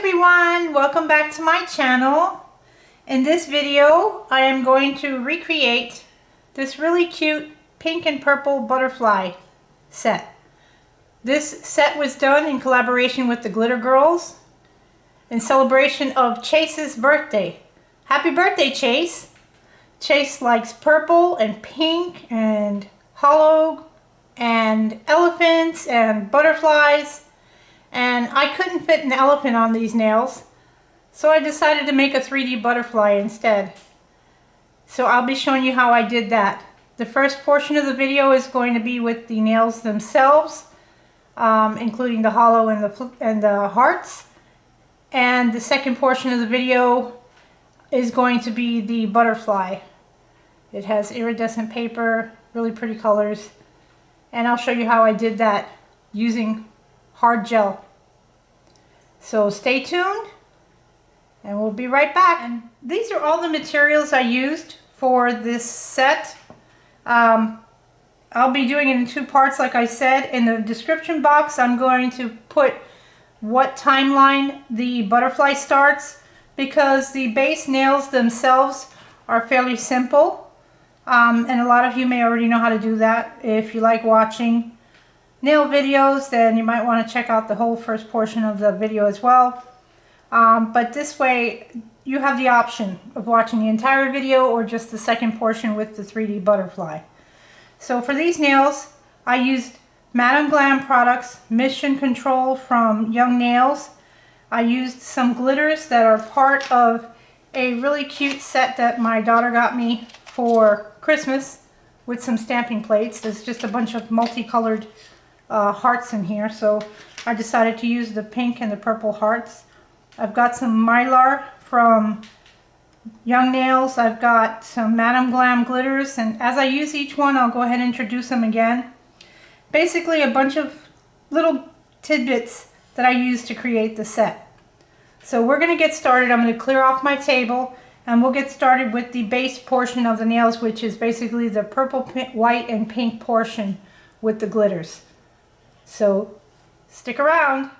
everyone, welcome back to my channel. In this video I am going to recreate this really cute pink and purple butterfly set. This set was done in collaboration with the Glitter Girlz in celebration of Chase's birthday. Happy birthday, Chase! Chase likes purple and pink and hollow and elephants and butterflies. And I couldn't fit an elephant on these nails, so I decided to make a 3D butterfly instead. So I'll be showing you how I did that. The first portion of the video is going to be with the nails themselves, including the hollow and the hearts. And the second portion of the video is going to be the butterfly. It has iridescent paper, really pretty colors, and I'll show you how I did that using hard gel. So stay tuned and we'll be right back. And these are all the materials I used for this set. I'll be doing it in two parts, like I said. In the description box I'm going to put what timeline the butterfly starts, because the base nails themselves are fairly simple, and a lot of you may already know how to do that. If you like watching nail videos, then you might want to check out the whole first portion of the video as well. But this way you have the option of watching the entire video or just the second portion with the 3D butterfly. So for these nails I used Madam Glam products, Mission Control from Young Nails. I used some glitters that are part of a really cute set that my daughter got me for Christmas with some stamping plates. There's just a bunch of multicolored hearts in here, so I decided to use the pink and the purple hearts. I've got some Mylar from Young Nails. I've got some Madam Glam glitters, and as I use each one I'll go ahead and introduce them again. Basically a bunch of little tidbits that I use to create the set. So we're going to get started. I'm going to clear off my table and we'll get started with the base portion of the nails, which is basically the purple, white, and pink portion with the glitters. So stick around.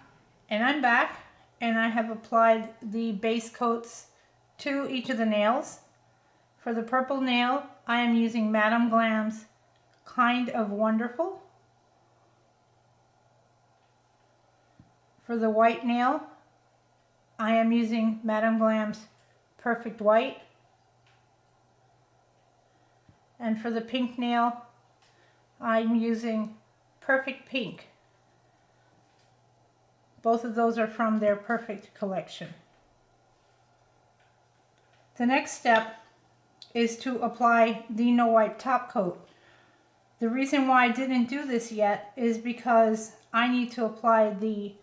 And I'm back and I have applied the base coats to each of the nails. For the purple nail I am using Madam Glam's Kind of Wonderful. For the white nail I am using Madam Glam's Perfect White. And for the pink nail I'm using Perfect Pink. Both of those are from their Perfect collection. The next step is to apply the no wipe top coat. The reason why I didn't do this yet is because I need to apply the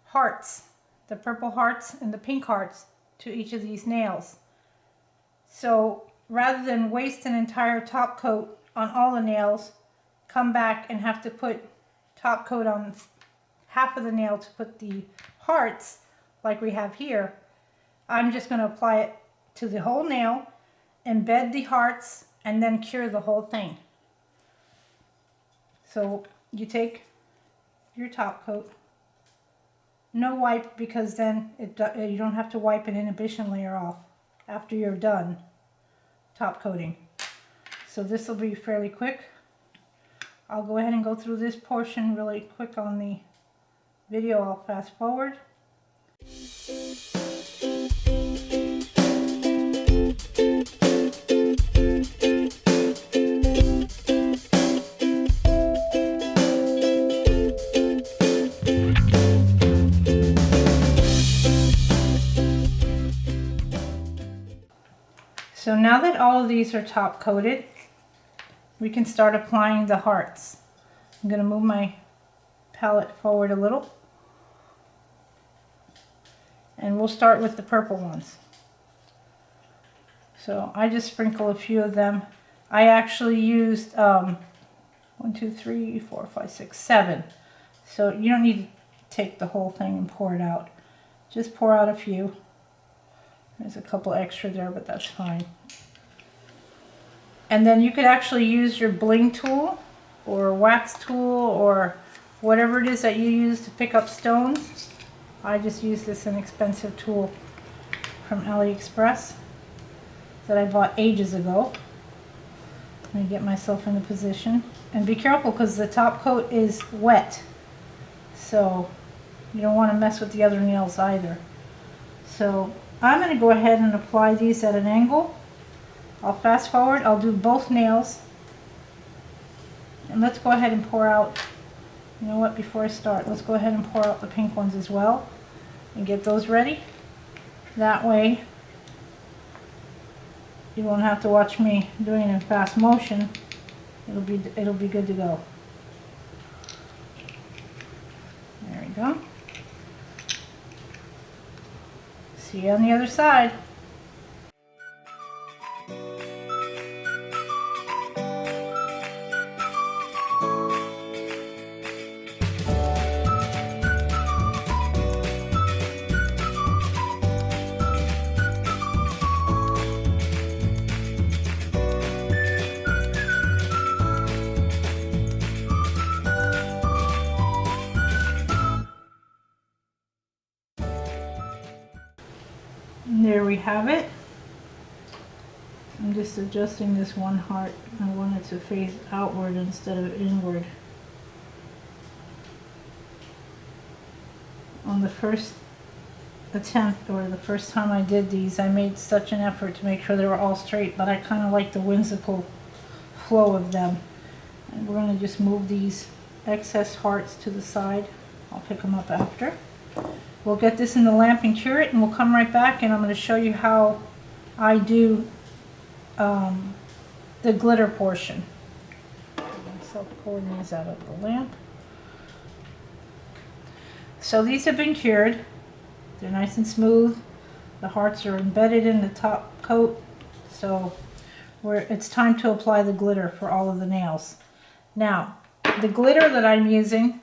hearts, the purple hearts and the pink hearts, to each of these nails. So rather than waste an entire top coat on all the nails, come back and have to put top coat on half of the nail to put the hearts like we have here, I'm just going to apply it to the whole nail, embed the hearts, and then cure the whole thing. So you take your top coat, no wipe, because then you don't have to wipe an inhibition layer off after you're done top coating. So this will be fairly quick. I'll go ahead and go through this portion really quick on the video. I'll fast forward. So now that all of these are top coated, we can start applying the hearts. I'm going to move my palette forward a little. And we'll start with the purple ones. So I just sprinkle a few of them. I actually used 1, 2, 3, 4, 5, 6, 7. So you don't need to take the whole thing and pour it out. Just pour out a few. There's a couple extra there, but that's fine. And then you could actually use your bling tool or wax tool or whatever it is that you use to pick up stones, I just use this inexpensive tool from AliExpress that I bought ages ago. Let me get myself in a position. And be careful because the top coat is wet. So you don't want to mess with the other nails either. So I'm going to go ahead and apply these at an angle. I'll fast forward. I'll do both nails. And let's go ahead and pour out, you know what, before I start, let's go ahead and pour out the pink ones as well and get those ready. That way you won't have to watch me doing it in fast motion. It'll be good to go. There we go. See you on the other side. And there we have it. I'm just adjusting this one heart. I want it to face outward instead of inward. On the first attempt, or the first time I did these, I made such an effort to make sure they were all straight, but I kind of like the whimsical flow of them. And we're going to just move these excess hearts to the side. I'll pick them up after. We'll get this in the lamp and cure it, and we'll come right back, and I'm going to show you how I do the glitter portion. So pulling these out of the lamp. So these have been cured. They're nice and smooth. The hearts are embedded in the top coat. So it's time to apply the glitter for all of the nails. Now, the glitter that I'm using,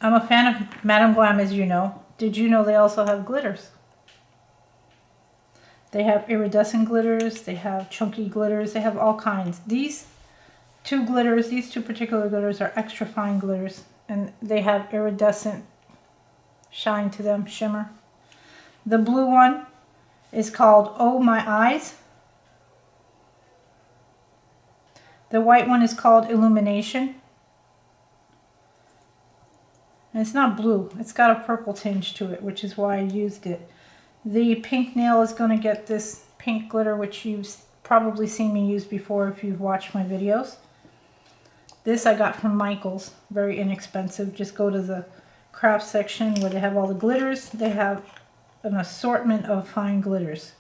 I'm a fan of Madame Glam, as you know. Did you know they also have glitters? They have iridescent glitters, they have chunky glitters, they have all kinds. These two particular glitters are extra fine glitters, and they have iridescent shine to them, shimmer. The blue one is called Oh My Eyes. The white one is called Illumination. And it's not blue, it's got a purple tinge to it, which is why I used it. The pink nail is going to get this pink glitter, which you've probably seen me use before if you've watched my videos. This I got from Michael's, very inexpensive. Just go to the craft section where they have all the glitters. They have an assortment of fine glitters.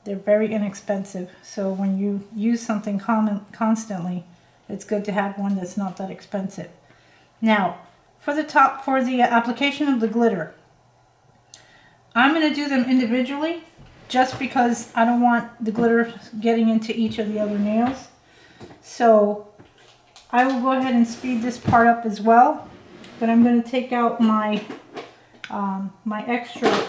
They're very inexpensive, so when you use something constantly, it's good to have one that's not that expensive. Now, for the application of the glitter, I'm going to do them individually just because I don't want the glitter getting into each of the other nails. So I will go ahead and speed this part up as well, but I'm going to take out my my extra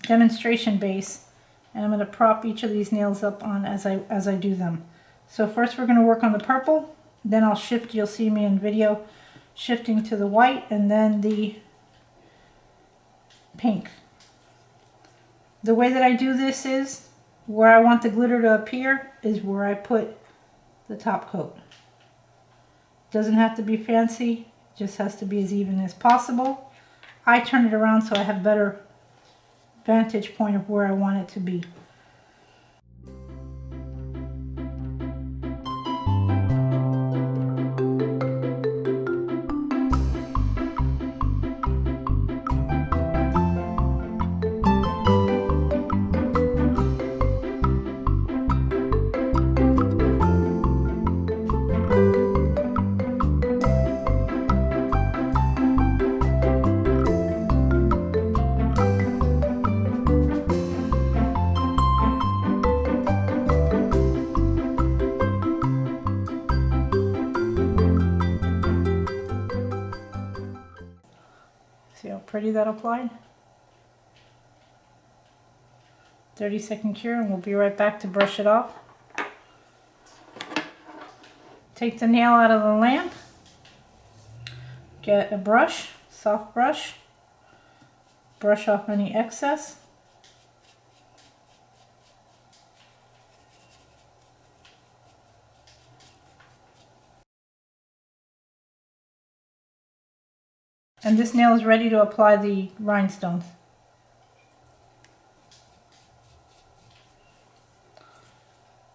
demonstration base, and I'm going to prop each of these nails up on as I do them. So first we're going to work on the purple, then I'll shift, you'll see me in video, shifting to the white and then the pink. The way that I do this is, where I want the glitter to appear is where I put the top coat. Doesn't have to be fancy, just has to be as even as possible. I turn it around so I have better vantage point of where I want it to be. See how pretty that applied? 30-second cure, and we'll be right back to brush it off. Take the nail out of the lamp, get a brush, soft brush, brush off any excess. And this nail is ready to apply the rhinestones.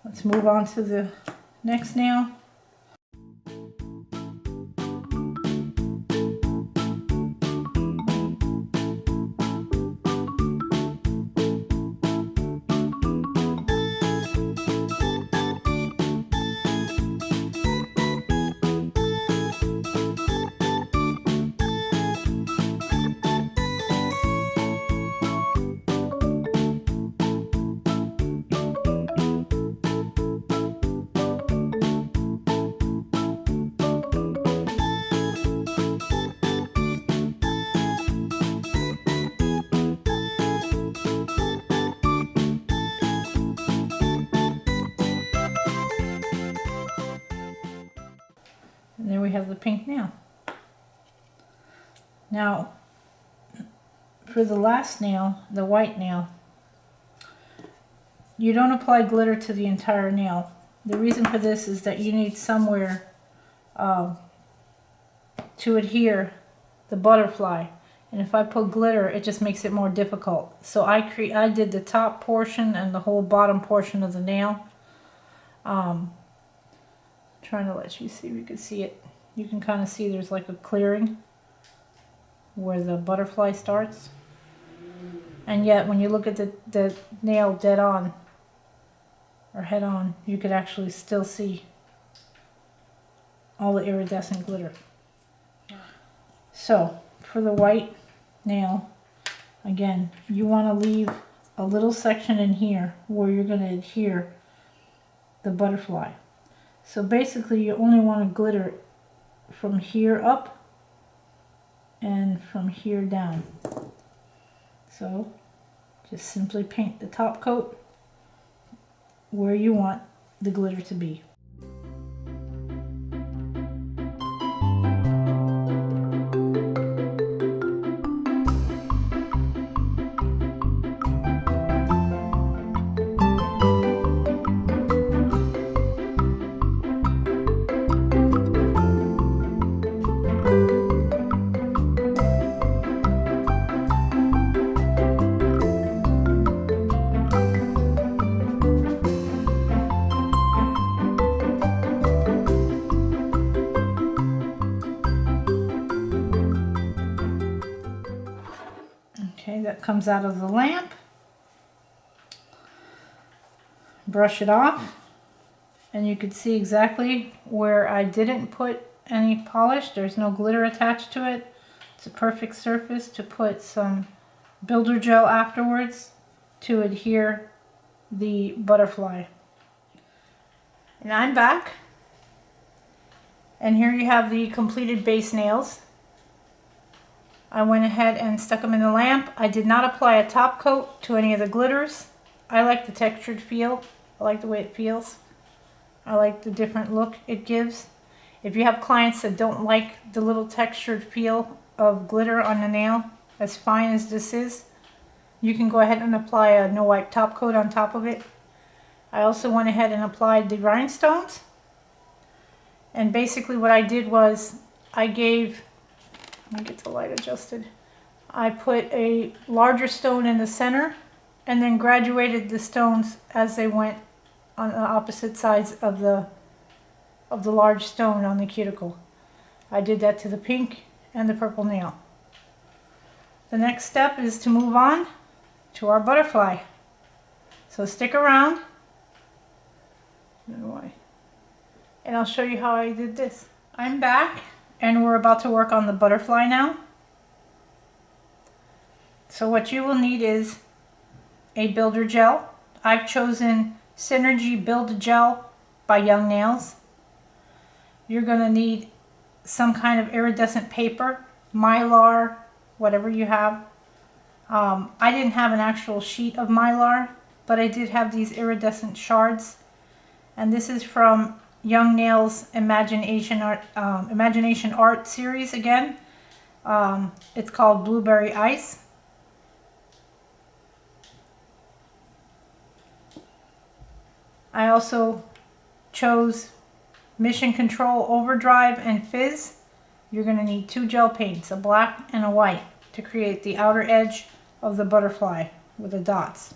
Let's move on to the next nail. And there we have the pink nail. Now, for the last nail, the white nail, you don't apply glitter to the entire nail. The reason for this is that you need somewhere to adhere the butterfly. And if I put glitter, it just makes it more difficult. So I did the top portion and the whole bottom portion of the nail. Trying to let you see if you can see it. You can kind of see there's like a clearing where the butterfly starts. And yet when you look at the nail dead on or head on, you could actually still see all the iridescent glitter. So for the white nail, again, you want to leave a little section in here where you're going to adhere the butterfly. So basically you only want to glitter from here up and from here down. So just simply paint the top coat where you want the glitter to be. Okay, that comes out of the lamp. Brush it off, and you can see exactly where I didn't put any polish. There's no glitter attached to it. It's a perfect surface to put some builder gel afterwards to adhere the butterfly. And I'm back, and here you have the completed base nails. I went ahead and stuck them in the lamp. I did not apply a top coat to any of the glitters. I like the textured feel. I like the way it feels. I like the different look it gives. If you have clients that don't like the little textured feel of glitter on the nail, as fine as this is, you can go ahead and apply a no wipe top coat on top of it. I also went ahead and applied the rhinestones. And basically what I did was I gave, let me get the light adjusted. I put a larger stone in the center and then graduated the stones as they went on the opposite sides of the large stone on the cuticle. I did that to the pink and the purple nail. The next step is to move on to our butterfly. So stick around. I don't know why. And I'll show you how I did this. I'm back and we're about to work on the butterfly now. So what you will need is a builder gel. I've chosen Synergy Build Gel by Young Nails. You're going to need some kind of iridescent paper, mylar, whatever you have. I didn't have an actual sheet of mylar, but I did have these iridescent shards. And this is from Young Nails Imagination Art series again. It's called Blueberry Ice. I also chose Mission Control Overdrive and Fizz. You're going to need 2 gel paints, a black and a white, to create the outer edge of the butterfly with the dots.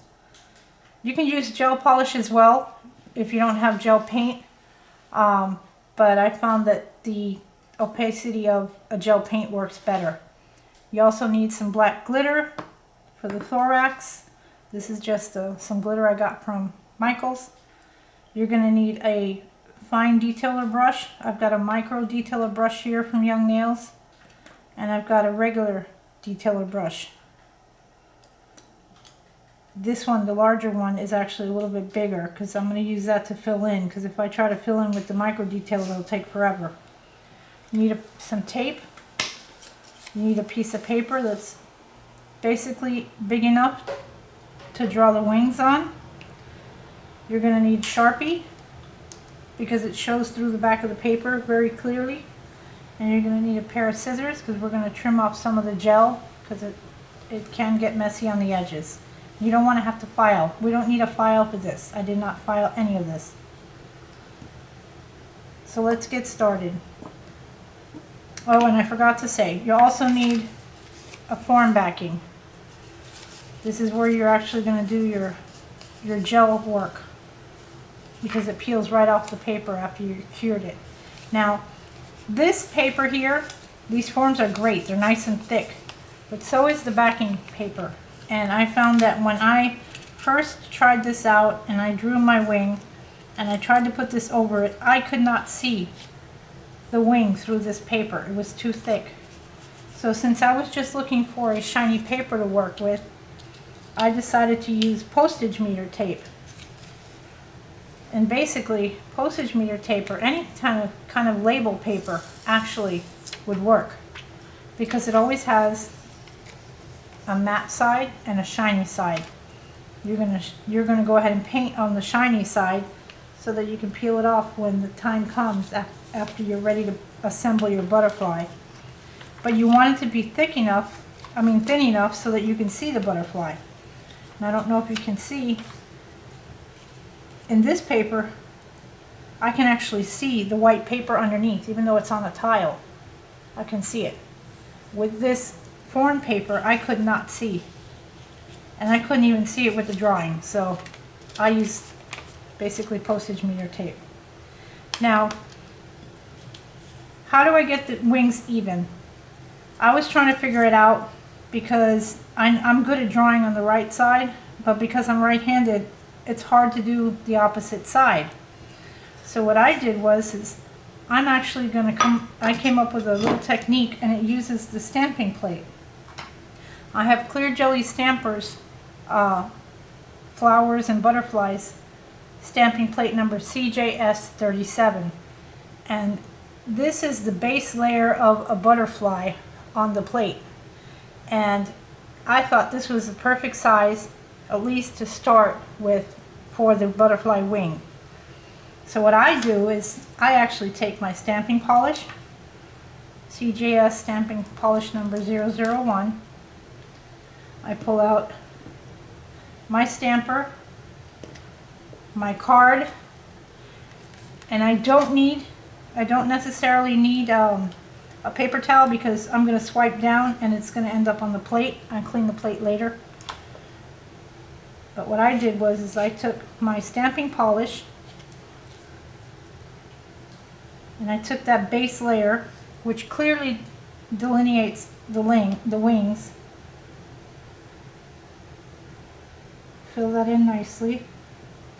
You can use gel polish as well if you don't have gel paint, but I found that the opacity of a gel paint works better. You also need some black glitter for the thorax. This is just some glitter I got from Michael's. You're going to need a fine detailer brush. I've got a micro detailer brush here from Young Nails, and I've got a regular detailer brush. This one, the larger one, is actually a little bit bigger because I'm going to use that to fill in, because if I try to fill in with the micro detailer, it'll take forever. You need some tape. You need a piece of paper that's basically big enough to draw the wings on. You're going to need Sharpie because it shows through the back of the paper very clearly. And you're going to need a pair of scissors because we're going to trim off some of the gel because it can get messy on the edges. You don't want to have to file. We don't need a file for this. I did not file any of this. So let's get started. Oh, and I forgot to say, you also need a form backing. This is where you're actually going to do your gel work, because it peels right off the paper after you cured it. Now, this paper here, these forms are great. They're nice and thick, but so is the backing paper. And I found that when I first tried this out and I drew my wing and I tried to put this over it, I could not see the wing through this paper. It was too thick. So since I was just looking for a shiny paper to work with, I decided to use postage meter tape. And basically, postage meter tape or any kind of label paper actually would work, because it always has a matte side and a shiny side. You're gonna go ahead and paint on the shiny side so that you can peel it off when the time comes after you're ready to assemble your butterfly. But you want it to be thin enough so that you can see the butterfly. And I don't know if you can see, in this paper, I can actually see the white paper underneath, even though it's on a tile. I can see it. With this foreign paper, I could not see. And I couldn't even see it with the drawing, so I used basically postage meter tape. Now, how do I get the wings even? I was trying to figure it out because I'm good at drawing on the right side, but because I'm right-handed, it's hard to do the opposite side. So what I did was I came up with a little technique, and it uses the stamping plate. I have clear jelly stampers, flowers and butterflies, stamping plate number CJS37. And this is the base layer of a butterfly on the plate. And I thought this was the perfect size, at least to start with, for the butterfly wing. So what I do is I actually take my stamping polish, CJS stamping polish number 001. I pull out my stamper, my card, and I don't necessarily need a paper towel, because I'm going to swipe down and it's going to end up on the plate. I'll clean the plate later. But what I did was I took my stamping polish and I took that base layer, which clearly delineates the wings. Fill that in nicely.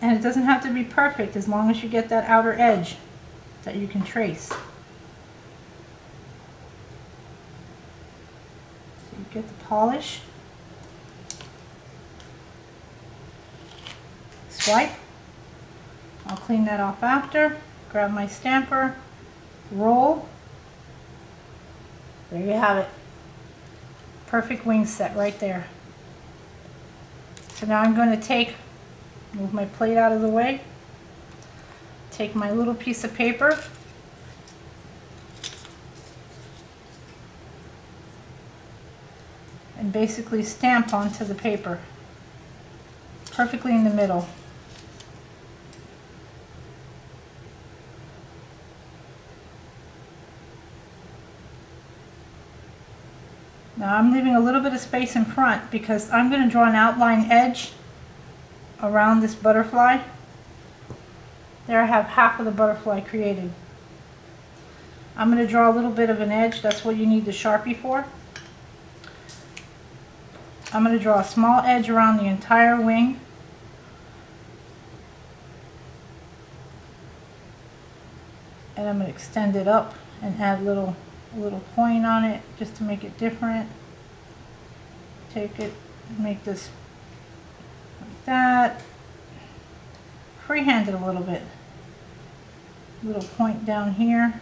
And it doesn't have to be perfect, as long as you get that outer edge that you can trace. So you get the polish. Swipe. I'll clean that off after. Grab my stamper. Roll. There you have it. Perfect wing set right there. So now I'm going to move my plate out of the way, take my little piece of paper, and basically stamp onto the paper, perfectly in the middle. Now I'm leaving a little bit of space in front because I'm going to draw an outline edge around this butterfly. There I have half of the butterfly created. I'm going to draw a little bit of an edge. That's what you need the Sharpie for. I'm going to draw a small edge around the entire wing. And I'm going to extend it up and add a little point on it just to make it different. Take it, make this like that. Freehand it a little bit. Little point down here.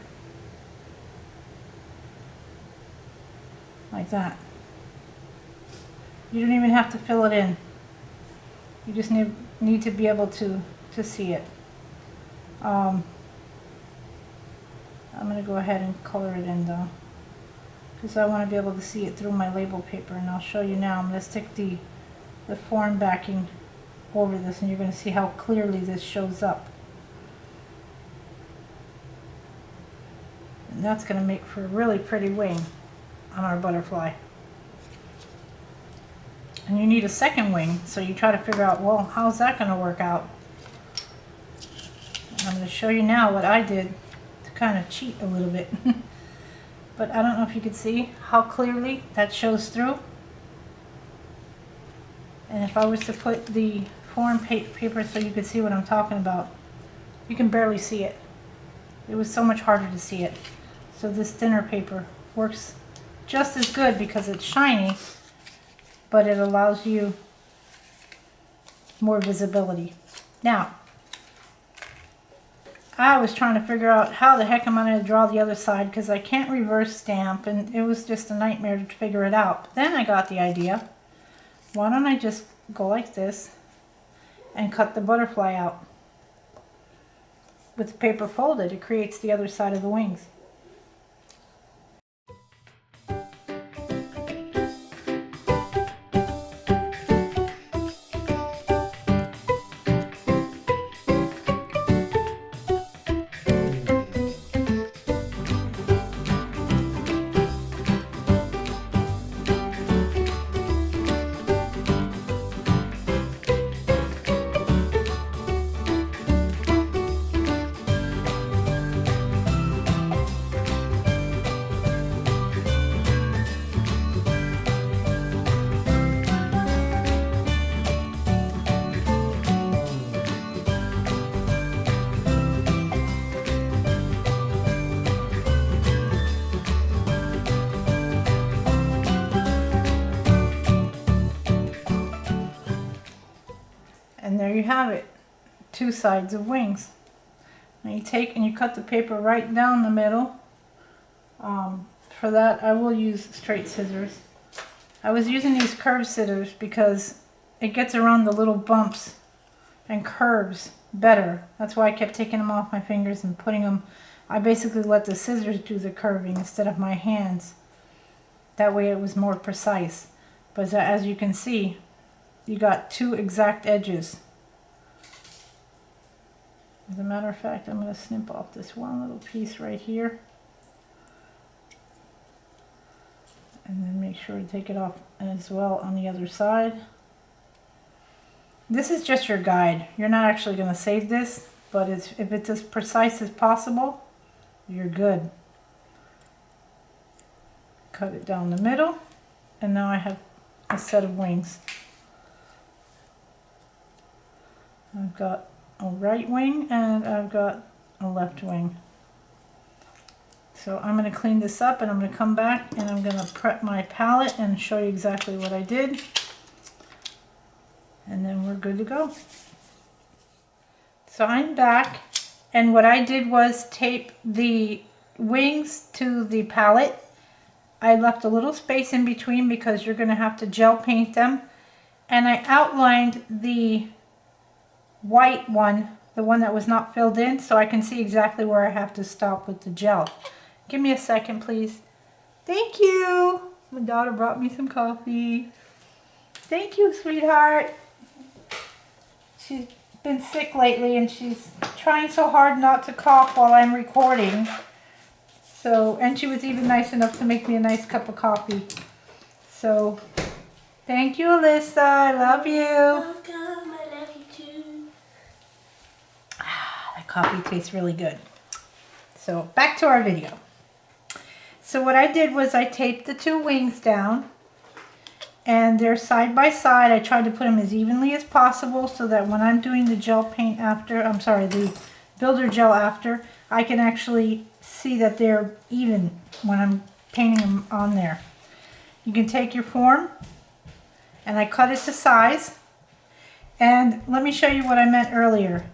Like that. You don't even have to fill it in. You just need to be able to see it. I'm going to go ahead and color it in though, because I want to be able to see it through my label paper, and I'll show you now. I'm going to stick the foreign backing over this, and you're going to see how clearly this shows up. And that's going to make for a really pretty wing on our butterfly. And you need a second wing, so you try to figure out, well, how's that going to work out? And I'm going to show you now what I did to kind of cheat a little bit. But I don't know if you can see how clearly that shows through. And if I was to put the foreign paper so you could see what I'm talking about, you can barely see it. It was so much harder to see it. So this thinner paper works just as good because it's shiny, but it allows you more visibility. Now, I was trying to figure out how the heck am I going to draw the other side, because I can't reverse stamp, and it was just a nightmare to figure it out. But then I got the idea, why don't I just go like this and cut the butterfly out. With the paper folded, it creates the other side of the wings. And there you have it, two sides of wings. Now you take and you cut the paper right down the middle. For that I will use straight scissors. I was using these curved scissors because it gets around the little bumps and curves better. That's why I kept taking them off my fingers and putting them. I basically let the scissors do the curving instead of my hands. That way it was more precise. But as you can see, you got two exact edges. As a matter of fact, I'm going to snip off this one little piece right here. And then make sure to take it off as well on the other side. This is just your guide. You're not actually going to save this, but if it's as precise as possible, you're good. Cut it down the middle, and now I have a set of wings. I've got a right wing and I've got a left wing. So I'm going to clean this up, and I'm going to come back and I'm going to prep my palette and show you exactly what I did. And then we're good to go. So I'm back, and what I did was tape the wings to the palette. I left a little space in between because you're going to have to gel paint them. And I outlined the white one, the one that was not filled in, so I can see exactly where I have to stop with the gel. Give me a second, please. Thank you. My daughter brought me some coffee. Thank you, sweetheart. She's been sick lately and she's trying so hard not to cough while I'm recording. So, and she was even nice enough to make me a nice cup of coffee. So, thank you, Alyssa. I love you. Welcome. I love you too. That coffee tastes really good. So, back to our video. So what I did was I taped the two wings down. And they're side by side. I tried to put them as evenly as possible so that when I'm doing the gel paint after, the builder gel after, I can actually see that they're even when I'm painting them on there. You can take your form, and I cut it to size. And let me show you what I meant earlier.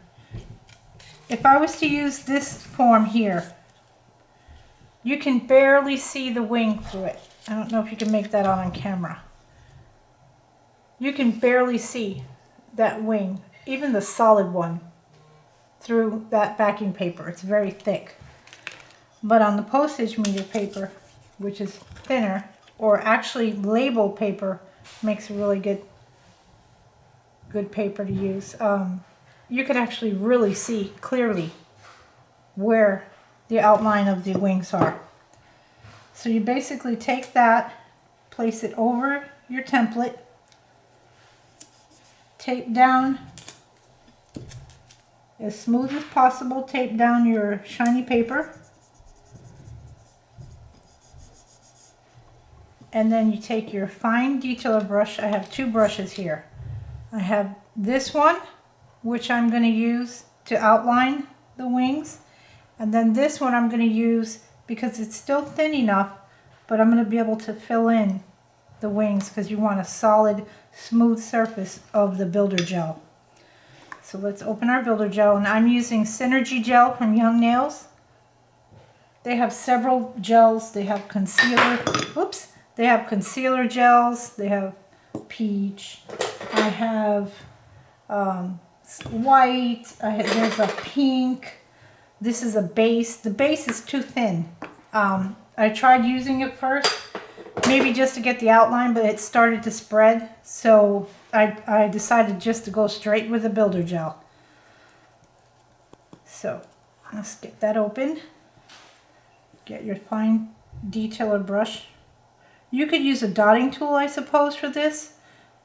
If I was to use this form here, you can barely see the wing through it. I don't know if you can make that out on camera. You can barely see that wing, even the solid one, through that backing paper. It's very thick. But on the postage meter paper, which is thinner, or actually label paper, makes a really good paper to use. You can actually really see clearly where the outline of the wings are. So you basically take that, place it over your template, tape down as smooth as possible, tape down your shiny paper, and then you take your fine detailer brush. I have two brushes here. I have this one, which I'm going to use to outline the wings, and then this one I'm going to use because it's still thin enough, but I'm going to be able to fill in the wings because you want a solid, smooth surface of the builder gel. So let's open our builder gel, and I'm using Synergy gel from Young Nails. They have several gels. They have concealer. Whoops! They have concealer gels. They have peach. I have white. There's a pink. This is a base. The base is too thin. I tried using it first, maybe just to get the outline, but it started to spread, so I decided just to go straight with the builder gel. So let's get that open. Get your fine detailer brush. You could use a dotting tool, I suppose, for this,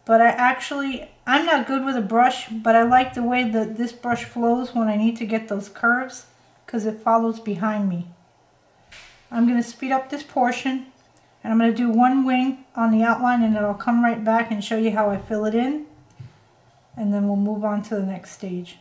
but I'm not good with a brush, but I like the way that this brush flows when I need to get those curves because it follows behind me. I'm going to speed up this portion, and I'm going to do one wing on the outline, and then I'll come right back and show you how I fill it in, and then we'll move on to the next stage.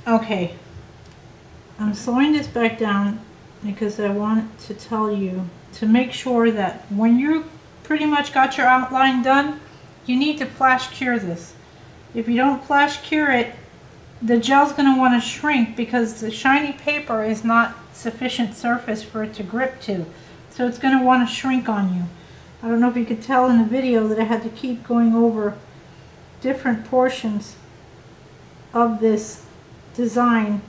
Okay, I'm slowing this back down because I want to tell you to make sure that when you pretty much got your outline done, you need to flash cure this. If you don't flash cure it, the gel's going to want to shrink because the shiny paper is not sufficient surface for it to grip to. So it's going to want to shrink on you. I don't know if you could tell in the video that I had to keep going over different portions of this design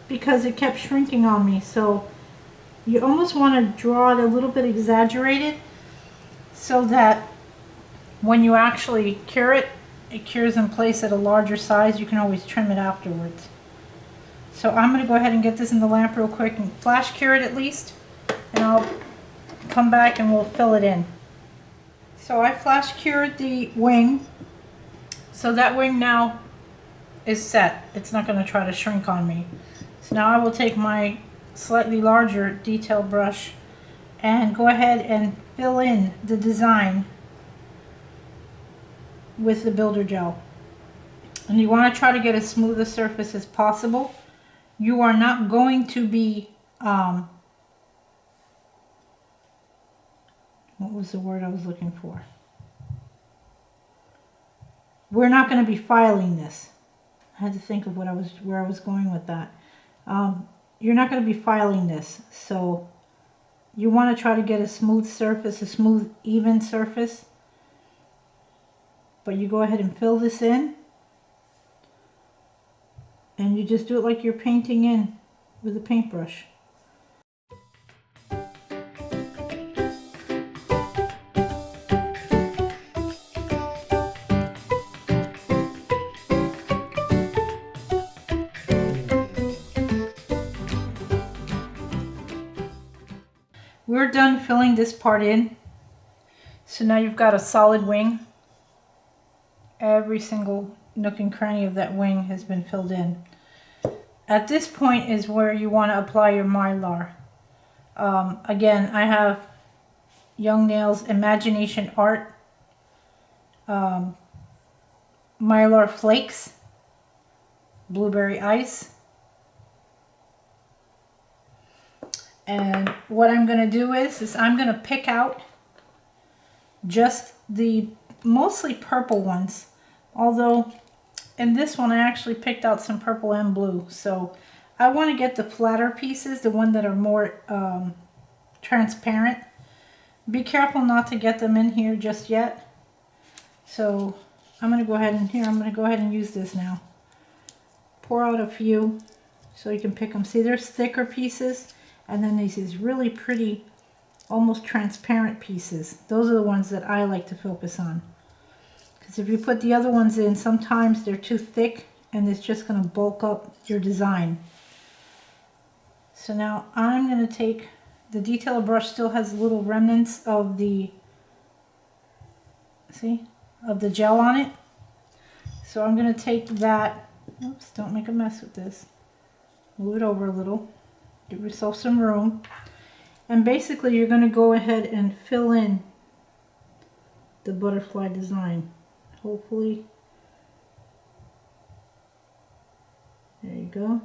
because it kept shrinking on me. So you almost want to draw it a little bit exaggerated so that when you actually cure it, it cures in place at a larger size. You can always trim it afterwards. So I'm going to go ahead and get this in the lamp real quick and flash cure it at least, and I'll come back and we'll fill it in. So I flash cured the wing So that wing now is set. It's not going to try to shrink on me. So now I will take my slightly larger detail brush and go ahead and fill in the design with the builder gel. And you want to try to get as smooth a surface as possible. You are not going to be, what was the word I was looking for? We're not going to be filing this. I had to think of where I was going with that. You're not going to be filing this, so you want to try to get a smooth surface, a smooth, even surface. But you go ahead and fill this in, and you just do it like you're painting in with a paintbrush. We're done filling this part in. So now you've got a solid wing. Every single nook and cranny of that wing has been filled in. At this point is where you want to apply your Mylar. Again, I have Young Nails Imagination Art Mylar Flakes, Blueberry Ice. And what I'm going to do is I'm going to pick out just the mostly purple ones. Although in this one I actually picked out some purple and blue. So I want to get the flatter pieces, the one that are more transparent. Be careful not to get them in here just yet. So I'm going to go ahead and I'm going to go ahead and use this now. Pour out a few so you can pick them. See, there's thicker pieces. And then there's these really pretty, almost transparent pieces. Those are the ones that I like to focus on. Because if you put the other ones in, sometimes they're too thick and it's just going to bulk up your design. So now I'm going to take, the detailer brush still has little remnants of the, see, of the gel on it. So I'm going to take that, oops, don't make a mess with this. Move it over a little. Give yourself some room. And basically you're going to go ahead and fill in the butterfly design. Hopefully. There you go.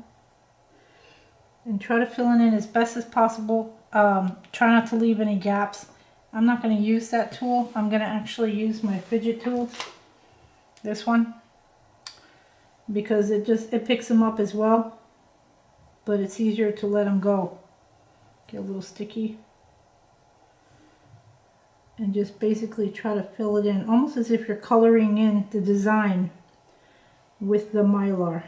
And try to fill it in as best as possible. Try not to leave any gaps. I'm not going to use that tool. I'm going to actually use my fidget tool. This one. Because it picks them up as well. But it's easier to let them go. Get a little sticky. And just basically try to fill it in, almost as if you're coloring in the design with the Mylar.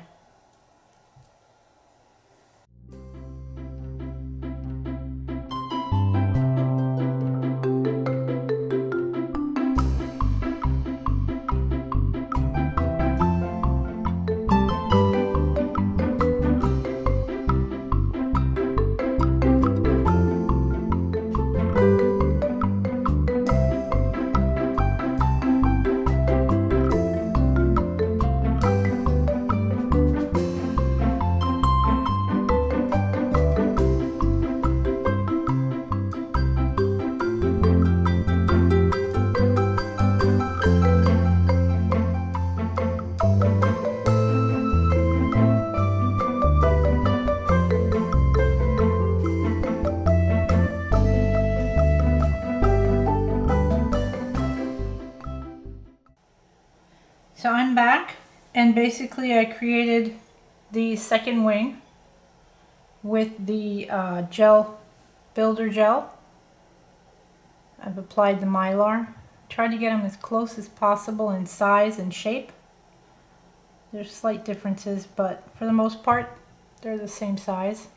So I'm back, and basically I created the second wing with the builder gel. I've applied the Mylar. Tried to get them as close as possible in size and shape. There's slight differences, but for the most part they're the same size.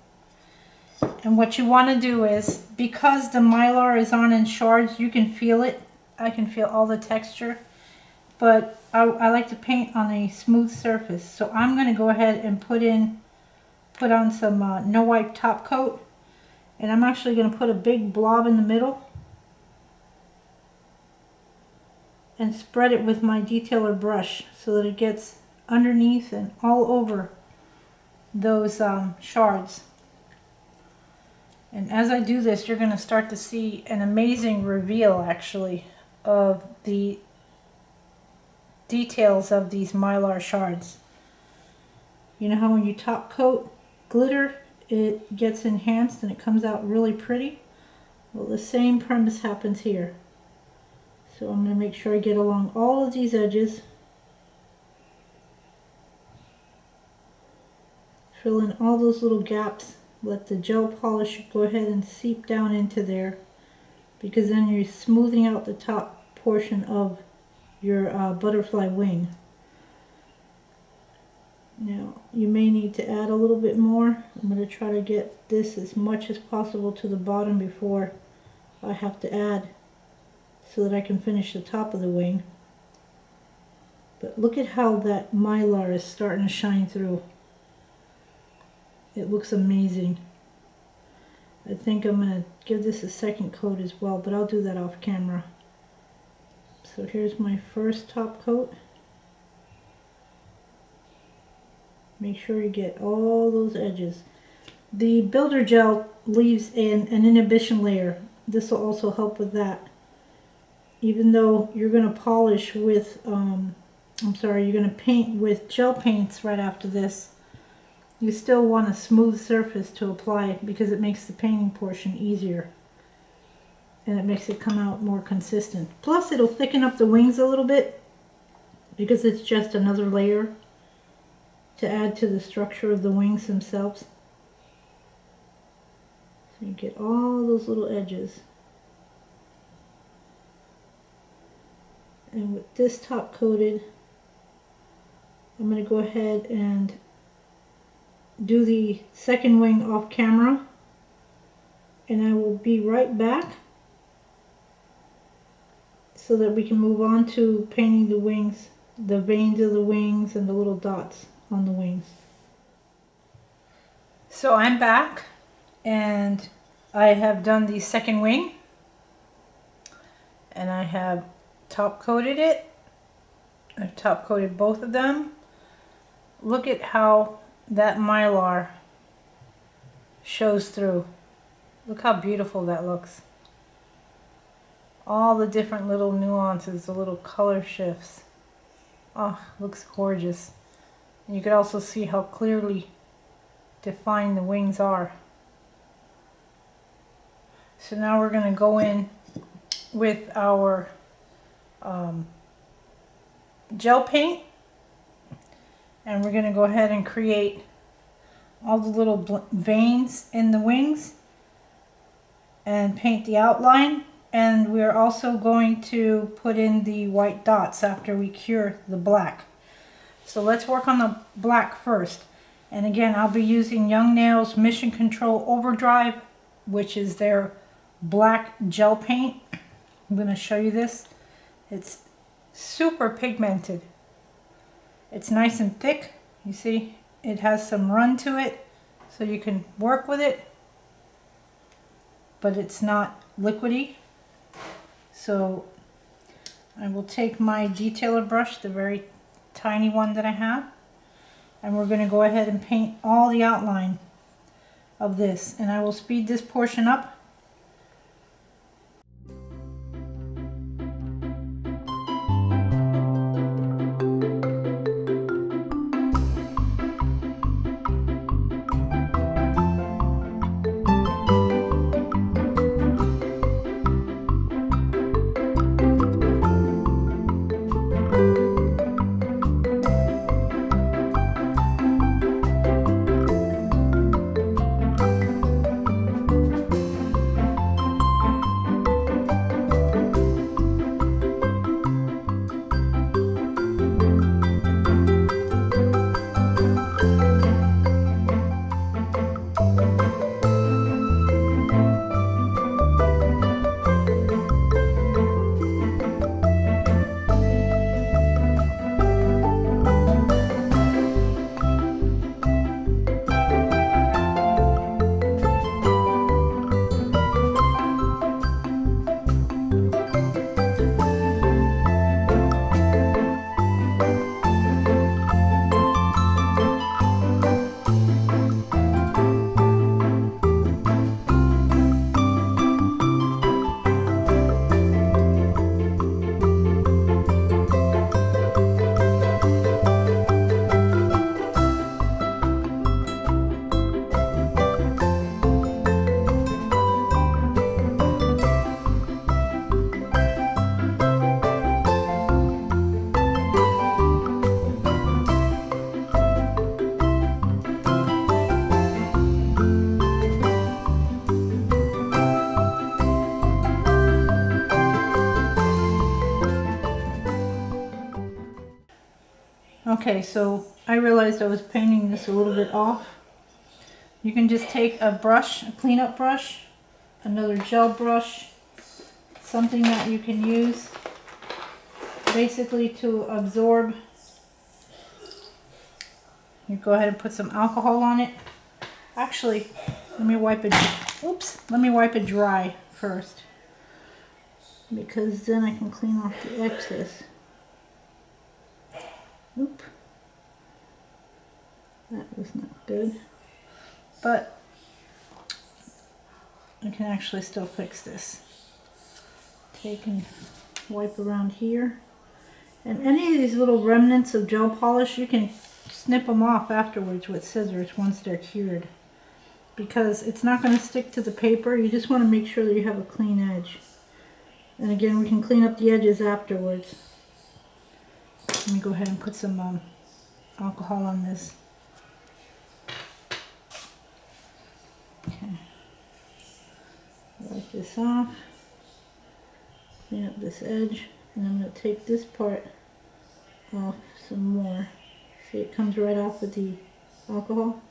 And what you want to do is, because the Mylar is on in shards, you can feel it. I can feel all the texture. But I like to paint on a smooth surface, so I'm going to go ahead and put on some no wipe top coat, and I'm actually going to put a big blob in the middle, and spread it with my detailer brush so that it gets underneath and all over those shards. And as I do this, you're going to start to see an amazing reveal actually of the details of these mylar shards. You know how when you top coat glitter, it gets enhanced and it comes out really pretty? Well, the same premise happens here. So I'm going to make sure I get along all of these edges. Fill in all those little gaps. Let the gel polish go ahead and seep down into there, because then you're smoothing out the top portion of your butterfly wing. Now you may need to add a little bit more. I'm going to try to get this as much as possible to the bottom before I have to add, so that I can finish the top of the wing. But look at how that mylar is starting to shine through. It looks amazing. I think I'm going to give this a second coat as well, but I'll do that off camera. So here's my first top coat. Make sure you get all those edges. The builder gel leaves an inhibition layer. This will also help with that. Even though you're going to polish with, you're going to paint with gel paints right after this, you still want a smooth surface to apply because it makes the painting portion easier. And it makes it come out more consistent. Plus it'll thicken up the wings a little bit because it's just another layer to add to the structure of the wings themselves. So you get all those little edges. And with this top coated, I'm going to go ahead and do the second wing off camera, and I will be right back so that we can move on to painting the wings, the veins of the wings and the little dots on the wings. So I'm back and I have done the second wing, and I have top coated it. I've top coated both of them. Look at how that mylar shows through. Look how beautiful that looks. All the different little nuances, the little color shifts. Oh, looks gorgeous. And you can also see how clearly defined the wings are. So now we're going to go in with our gel paint, and we're going to go ahead and create all the little veins in the wings and paint the outline. And we're also going to put in the white dots after we cure the black. So let's work on the black first. And again, I'll be using Young Nails Mission Control Overdrive, which is their black gel paint. I'm going to show you this. It's super pigmented. It's nice and thick. You see, it has some run to it, so you can work with it, but it's not liquidy. So I will take my detailer brush, the very tiny one that I have, and we're going to go ahead and paint all the outline of this, and I will speed this portion up. Okay, so I realized I was painting this a little bit off. You can just take a brush, a cleanup brush, another gel brush, something that you can use basically to absorb. You go ahead and put some alcohol on it. Actually, let me wipe it. Oops, let me wipe it dry first, because then I can clean off the excess. Oop. That was not good. But I can actually still fix this. Take and wipe around here. And any of these little remnants of gel polish, you can snip them off afterwards with scissors once they're cured. Because it's not going to stick to the paper. You just want to make sure that you have a clean edge. And again, we can clean up the edges afterwards. Let me go ahead and put some alcohol on this. Okay. Wipe this off. Clean up this edge. And I'm going to take this part off some more. See, it comes right off with the alcohol.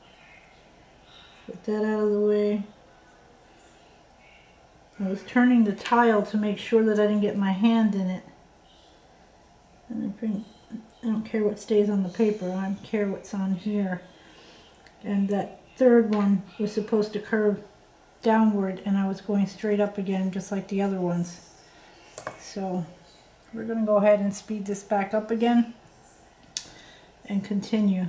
Put that out of the way. I was turning the tile to make sure that I didn't get my hand in it. And I don't care what stays on the paper, I care what's on here. And that third one was supposed to curve downward, and I was going straight up again just like the other ones. So we're going to go ahead and speed this back up again and continue.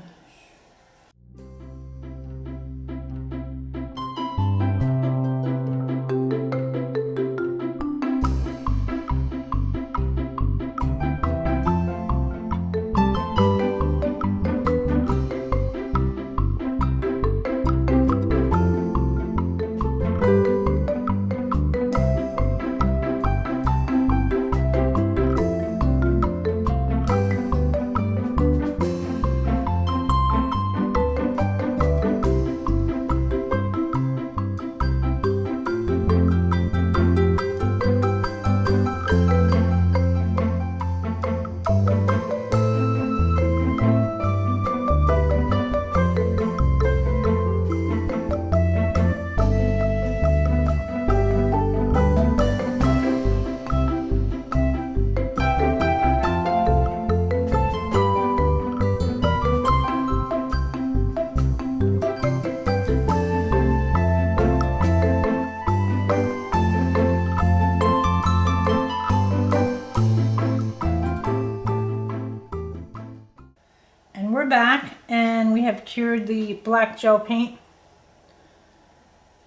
We're back, and we have cured the black gel paint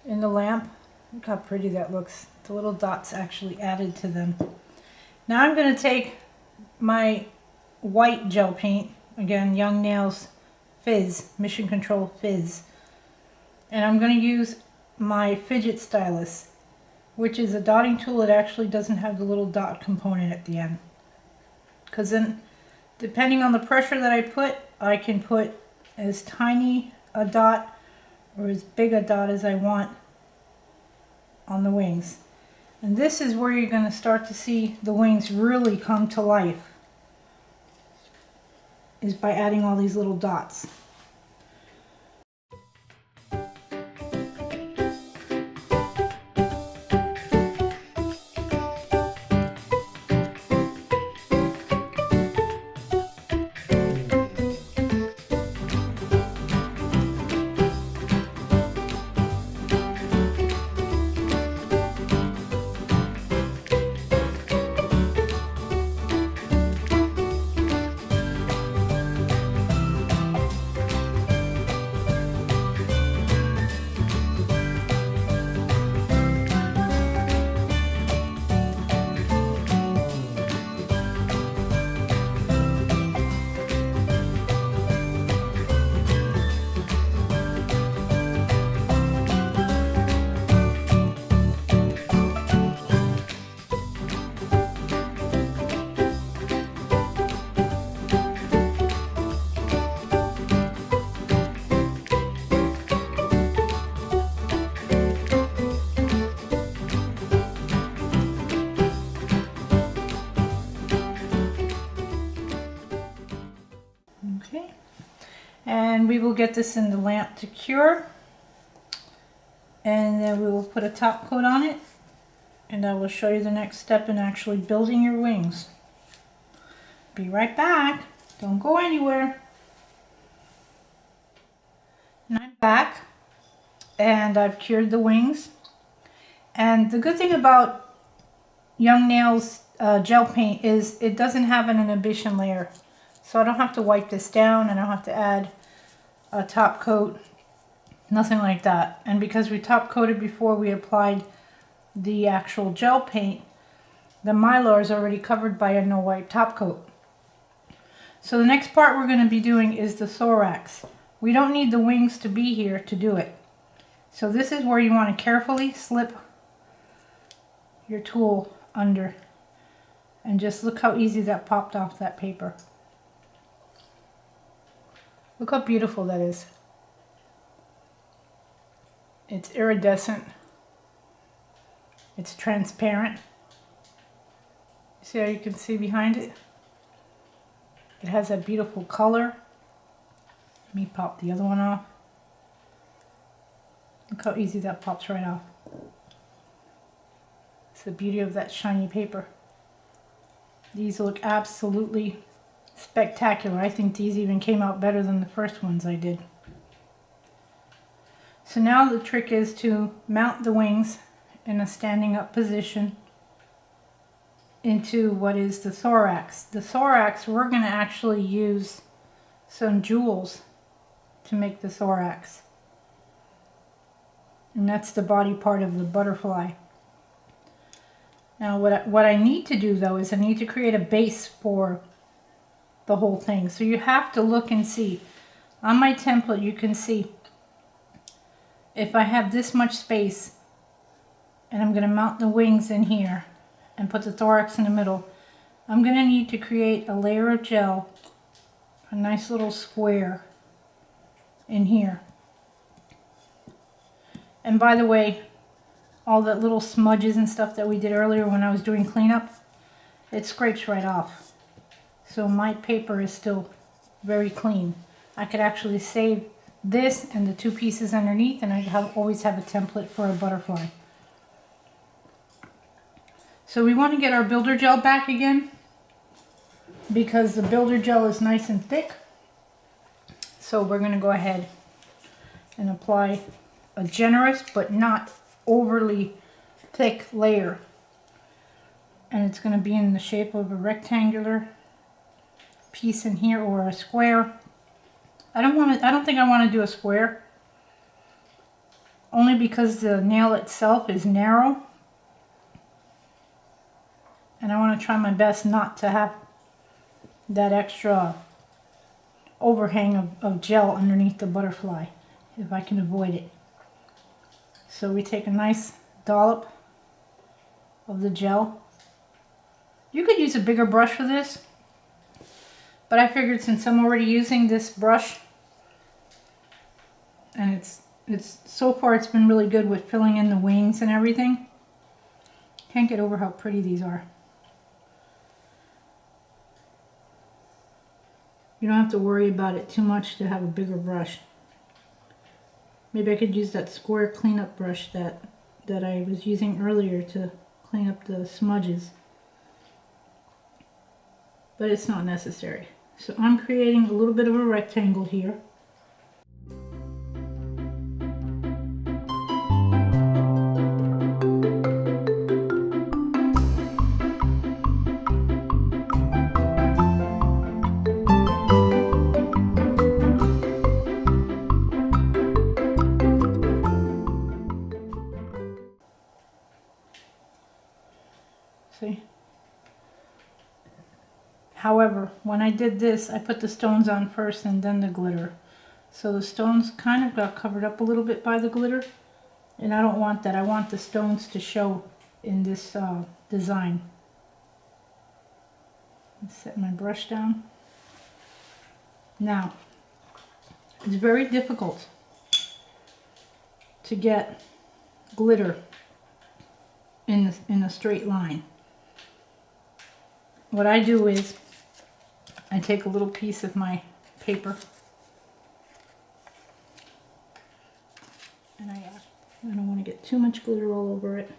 in the lamp. Look how pretty that looks. The little dots actually added to them. Now I'm going to take my white gel paint, again, Young Nails Fizz, Mission Control Fizz, and I'm going to use my fidget stylus, which is a dotting tool that actually doesn't have the little dot component at the end. Because then, depending on the pressure that I put, I can put as tiny a dot or as big a dot as I want on the wings. And this is where you're going to start to see the wings really come to life, is by adding all these little dots. and we will get this in the lamp to cure, and then we will put a top coat on it, and I will show you the next step in actually building your wings. Be right back. Don't go anywhere. And I'm back, and I've cured the wings. And the good thing about Young Nails gel paint is it doesn't have an inhibition layer. So I don't have to wipe this down, and I don't have to add a top coat, nothing like that. And because we top coated before we applied the actual gel paint, the Mylar is already covered by a no wipe top coat. So the next part we're going to be doing is the thorax. We don't need the wings to be here to do it. So this is where you want to carefully slip your tool under, and just look how easy that popped off that paper. Look how beautiful that is. It's iridescent. It's transparent. See how you can see behind it? It has that beautiful color. Let me pop the other one off. Look how easy that pops right off. It's the beauty of that shiny paper. These look absolutely spectacular. I think these even came out better than the first ones I did. So now the trick is to mount the wings in a standing up position into what is the thorax. The thorax, we're going to actually use some jewels to make the thorax. And that's the body part of the butterfly. Now what I need to do though is I need to create a base for the whole thing. So you have to look and see. On my template you can see if I have this much space and I'm going to mount the wings in here and put the thorax in the middle, I'm going to need to create a layer of gel, a nice little square in here. And by the way, all the little smudges and stuff that we did earlier when I was doing cleanup, it scrapes right off. So my paper is still very clean. I could actually save this and the two pieces underneath, and I always have a template for a butterfly. So we want to get our builder gel back again, because the builder gel is nice and thick. So we're going to go ahead and apply a generous but not overly thick layer, and it's going to be in the shape of a rectangular piece in here or a square. I don't think I want to do a square, only because the nail itself is narrow, and I want to try my best not to have that extra overhang of gel underneath the butterfly if I can avoid it. So we take a nice dollop of the gel. You could use a bigger brush for this, but I figured since I'm already using this brush, and it's so far it's been really good with filling in the wings and everything. Can't get over how pretty these are. You don't have to worry about it too much to have a bigger brush. Maybe I could use that square cleanup brush that I was using earlier to clean up the smudges. But it's not necessary. So I'm creating a little bit of a rectangle here. See? However, when I did this, I put the stones on first and then the glitter. So the stones kind of got covered up a little bit by the glitter, and I don't want that. I want the stones to show in this design. Let's set my brush down. Now, it's very difficult to get glitter in a straight line. What I do is I take a little piece of my paper I don't want to get too much glitter all over it.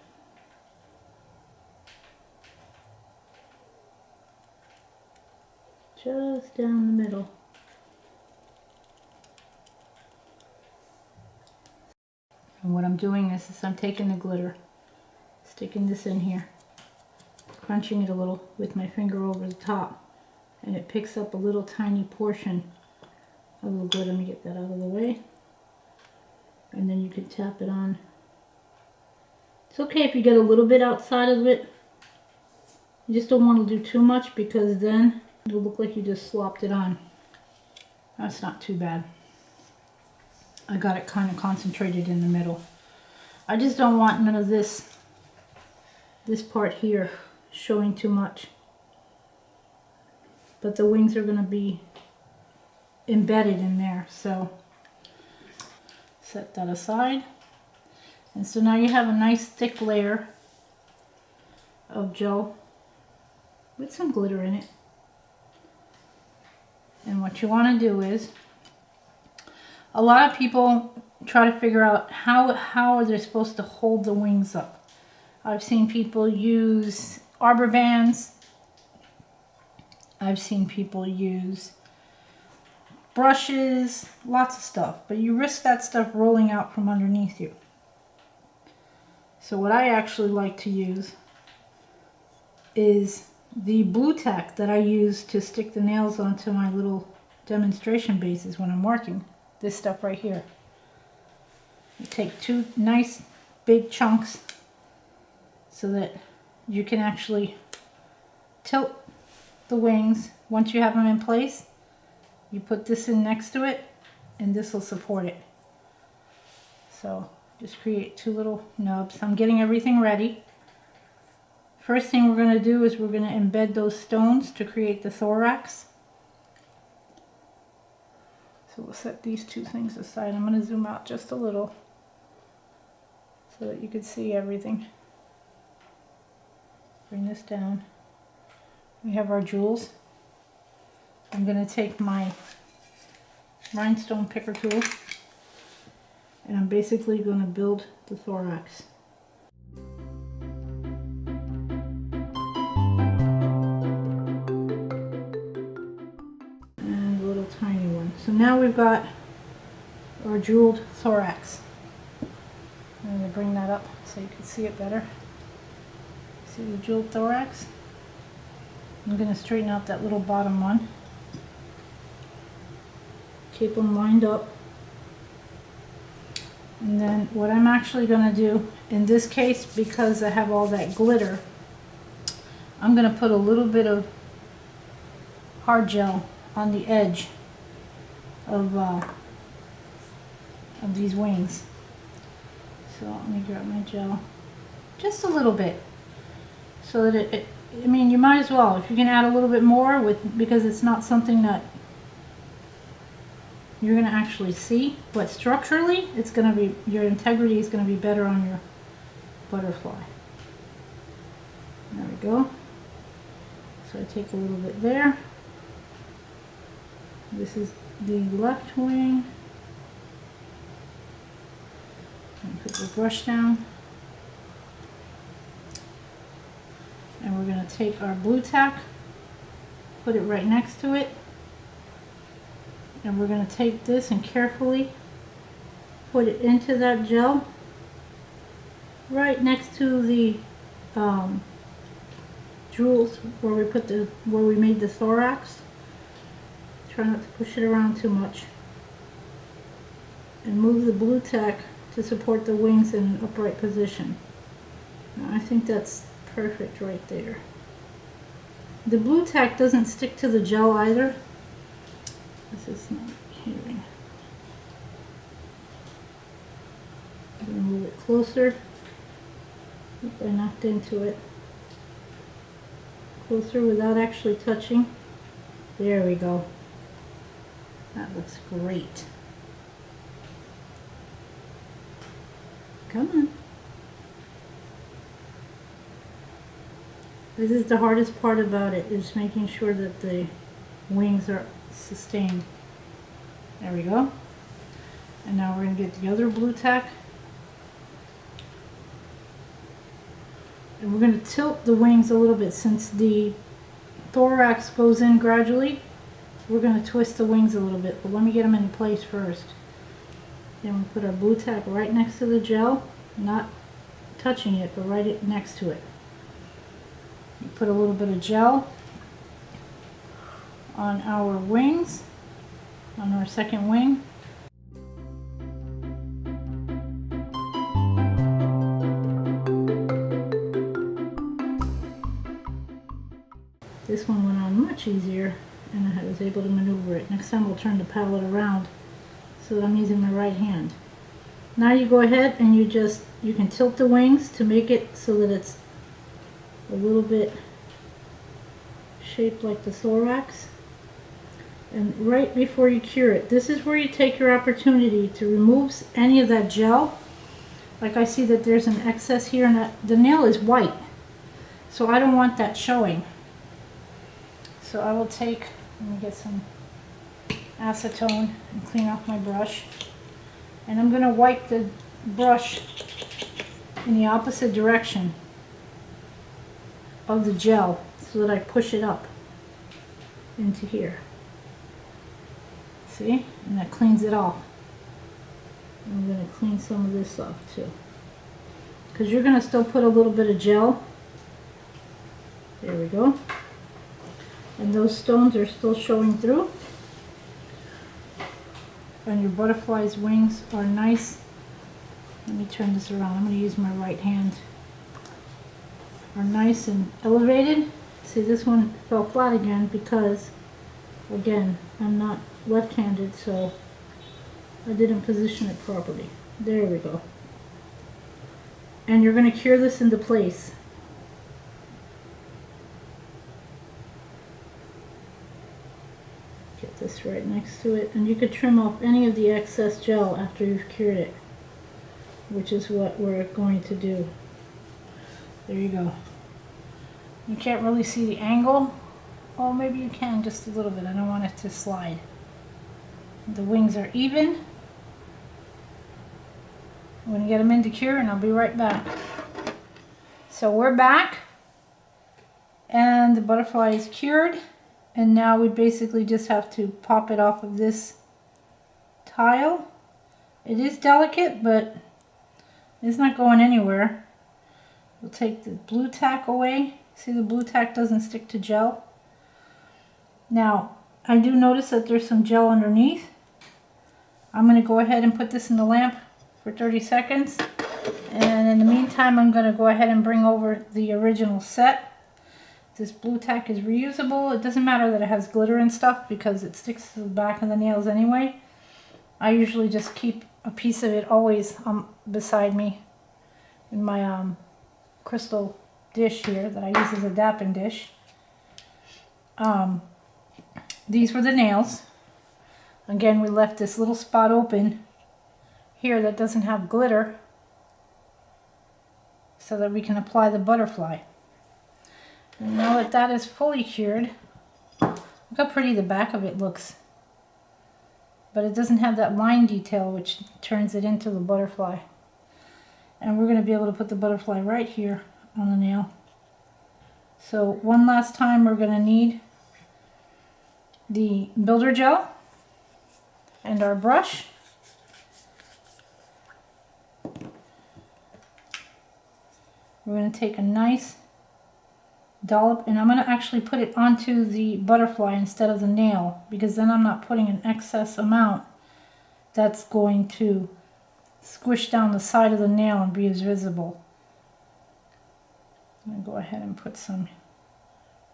Just down the middle. And what I'm doing is I'm taking the glitter, sticking this in here, crunching it a little with my finger over the top, and it picks up a little tiny portion of the glitter. Let me get that out of the way. And then you can tap it on. It's okay if you get a little bit outside of it. You just don't want to do too much because then it'll look like you just slopped it on. That's not too bad. I got it kind of concentrated in the middle. I just don't want none of this part here showing too much. But the wings are going to be embedded in there, so set that aside. And so now you have a nice thick layer of gel with some glitter in it. And what you want to do is, a lot of people try to figure out how are they supposed to hold the wings up. I've seen people use arbor bands. I've seen people use brushes, lots of stuff, but you risk that stuff rolling out from underneath you. So what I actually like to use is the blue tack that I use to stick the nails onto my little demonstration bases when I'm working. This stuff right here. You take two nice big chunks so that you can actually tilt the wings. Once you have them in place, you put this in next to it and this will support it. So just create two little nubs. I'm getting everything ready. First thing we're going to do is we're going to embed those stones to create the thorax. So we'll set these two things aside. I'm going to zoom out just a little so that you can see everything. Bring this down. We have our jewels. I'm going to take my rhinestone picker tool and I'm basically going to build the thorax. And a little tiny one. So now we've got our jeweled thorax. I'm going to bring that up so you can see it better. See the jeweled thorax? I'm going to straighten out that little bottom one. Keep them lined up. And then what I'm actually going to do, in this case, because I have all that glitter, I'm going to put a little bit of hard gel on the edge of these wings. So let me grab my gel. Just a little bit. So that I mean, you might as well, if you can add a little bit more because it's not something that you're going to actually see, but structurally it's going to be, your integrity is going to be better on your butterfly. There we go. So I take a little bit there. This is the left wing. And put the brush down. And we're going to take our blue tack, put it right next to it. And we're going to take this and carefully put it into that gel right next to the jewels where we made the thorax. Try not to push it around too much. And move the blue tack to support the wings in an upright position. Now, I think that's perfect right there. The blue tack doesn't stick to the gel either. This is not hearing. I'm going to move it closer. Oop, I knocked into it. Closer without actually touching. There we go. That looks great. Come on. This is the hardest part about it, is making sure that the wings are sustained. There we go. And now we're going to get the other blue tack And we're going to tilt the wings a little bit since the thorax goes in gradually. We're going to twist the wings a little bit, but let me get them in place first. Then we put our blue tack right next to the gel, not touching it, but right next to it. You put a little bit of gel on our wings, on our second wing. This one went on much easier and I was able to maneuver it. Next time we'll turn the palette around so that I'm using my right hand. Now you go ahead and you can tilt the wings to make it so that it's a little bit shaped like the thorax. And right before you cure it, this is where you take your opportunity to remove any of that gel. Like I see that there's an excess here, and the nail is white, so I don't want that showing. So I will take, let me get some acetone and clean off my brush. And I'm going to wipe the brush in the opposite direction of the gel so that I push it up into here. See? And that cleans it off. I'm going to clean some of this off too, because you're going to still put a little bit of gel. There we go. And those stones are still showing through. And your butterfly's wings are nice. Let me turn this around. I'm going to use my right hand. Are nice and elevated. See, this one fell flat again because, again, I'm not left-handed, so I didn't position it properly. There we go. And you're going to cure this into place. Get this right next to it, and you could trim off any of the excess gel after you've cured it, which is what we're going to do. There you go. You can't really see the angle. Oh, maybe you can just a little bit. I don't want it to slide. The wings are even. I'm going to get them into cure and I'll be right back. So we're back and the butterfly is cured, and now we basically just have to pop it off of this tile. It is delicate, but it's not going anywhere. We'll take the blue tack away. See, the blue tack doesn't stick to gel. Now, I do notice that there's some gel underneath. I'm going to go ahead and put this in the lamp for 30 seconds. And in the meantime, I'm going to go ahead and bring over the original set. This blue tack is reusable. It doesn't matter that it has glitter and stuff because it sticks to the back of the nails anyway. I usually just keep a piece of it always beside me in my crystal dish here that I use as a dapping dish. These were the nails. Again, we left this little spot open here that doesn't have glitter so that we can apply the butterfly. And now that that is fully cured, look how pretty the back of it looks. But it doesn't have that line detail which turns it into the butterfly. And we're going to be able to put the butterfly right here on the nail. So one last time, we're going to need the builder gel and our brush. We're going to take a nice dollop, and I'm going to actually put it onto the butterfly instead of the nail, because then I'm not putting an excess amount that's going to squish down the side of the nail and be as visible. I'm going to go ahead and put some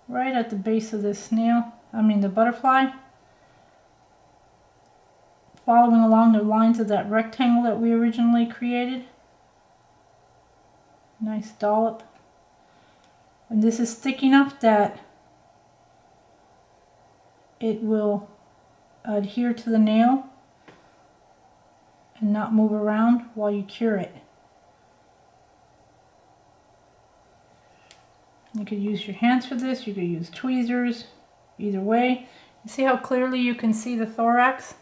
right at the base of this the butterfly, following along the lines of that rectangle that we originally created. Nice dollop. And this is thick enough that it will adhere to the nail and not move around while you cure it. You could use your hands for this, you could use tweezers, either way. You see how clearly you can see the thorax?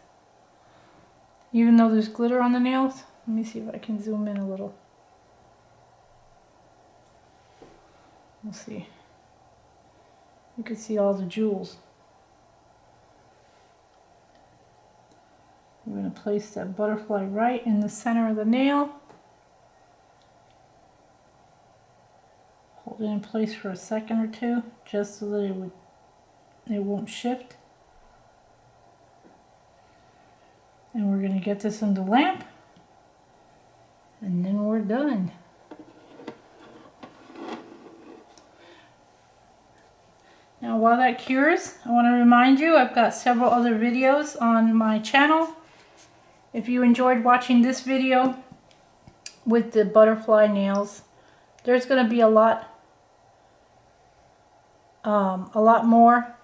Even though there's glitter on the nails? Let me see if I can zoom in a little. Let's see. You can see all the jewels. We're going to place that butterfly right in the center of the nail. Hold it in place for a second or two, just so that it won't shift. And we're going to get this in the lamp, and then we're done. Now while that cures, I want to remind you I've got several other videos on my channel. If you enjoyed watching this video with the butterfly nails, there's going to be a lot more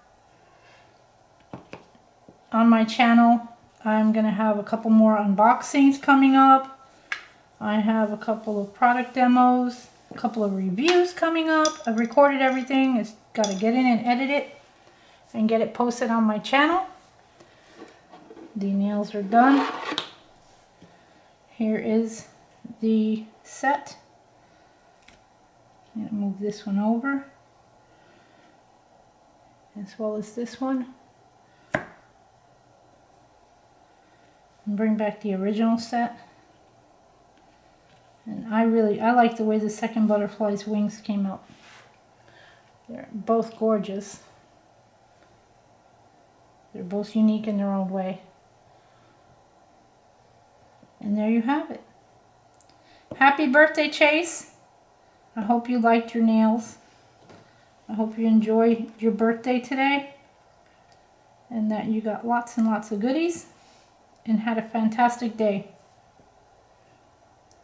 on my channel. I'm going to have a couple more unboxings coming up. I have a couple of product demos, a couple of reviews coming up. I've recorded everything. It's got to get in and edit it and get it posted on my channel. The nails are done. Here is the set. I'm going to move this one over, as well as this one. And bring back the original set. And I like the way the second butterfly's wings came out. They're both gorgeous. They're both unique in their own way. And there you have it. Happy birthday, Chase. I hope you liked your nails. I hope you enjoyed your birthday today, and that you got lots and lots of goodies and had a fantastic day.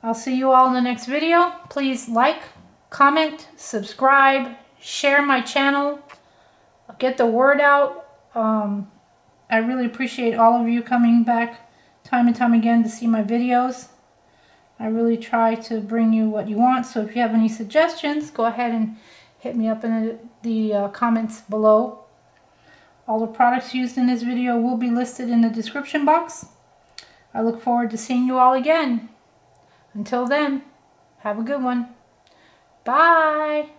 I'll see you all in the next video. Please like, comment, subscribe, share my channel, get the word out. I really appreciate all of you coming back time and time again to see my videos. I really try to bring you what you want, so if you have any suggestions, go ahead and hit me up in the comments below. All the products used in this video will be listed in the description box. I look forward to seeing you all again. Until then, have a good one. Bye!